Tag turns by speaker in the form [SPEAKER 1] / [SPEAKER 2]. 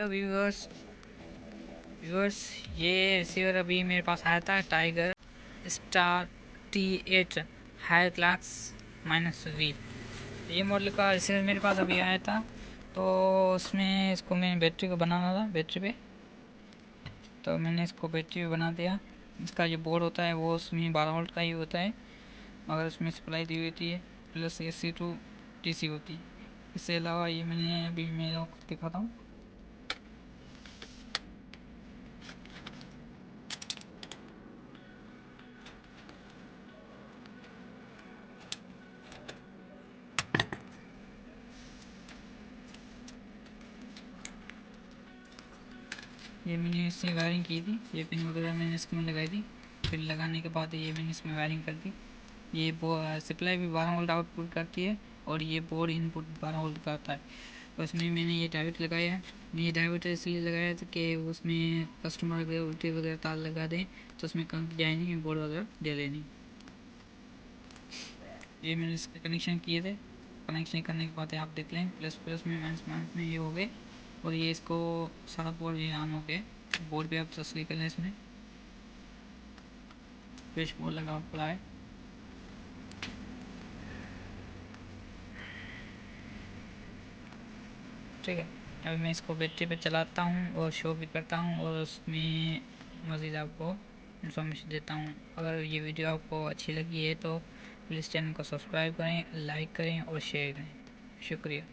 [SPEAKER 1] तो viewers viewers ये receiver अभी मेरे पास आया था, tiger star T8 high class -V। ये मॉडल का रिसीवर मेरे पास अभी आया था। तो उसमें इसको मैंने बैटरी को बनाना था, बैटरी पे, तो मैंने इसको बैटरी पे बना दिया। इसका जो बोर्ड होता है वो उसमें 12 वोल्ट का ही होता है, मगर उसमें सप्लाई दी होती है प्लस AC टू DC होती है। इसके अलावा ये मैंने अभी मैं आपको दिखाता हूँ। ये मैंने इससे वायरिंग की थी, ये पिन वगैरह मैंने इसमें लगाई थी। फिर लगाने के बाद ये मैंने इसमें वायरिंग कर दी। ये सप्लाई भी 12 वोल्ट आउटपुट करती है और ये बोर्ड इनपुट 12 वोल्ट करता है। तो उसमें मैंने ये डायोड लगाया है। ये डायोड इसलिए लगाया था कि उसमें कस्टमर वगैरह उल्टे वगैरह तार लगा दें तो उसमें करंट जाए नहीं, बोर्ड वगैरह दे लेनी। ये मैंने इसके कनेक्शन किए थे। कनेक्शन करने के बाद आप देख लें प्लस प्लस में माइनस माइनस में ये हो गए और ये इसको सारा बोर्ड ये ऑन हो गए। बोर्ड पे आप तस्वीर कर लें, इसमें स्विच बोर्ड लगा पड़ा है। ठीक है, अभी मैं इसको बैटरी पे चलाता हूँ और शो भी करता हूँ और उसमें मज़ीद आपको इन्फॉर्मेशन देता हूँ। अगर ये वीडियो आपको अच्छी लगी है तो प्लीज़ चैनल को सब्सक्राइब करें, लाइक करें और शेयर करें। शुक्रिया।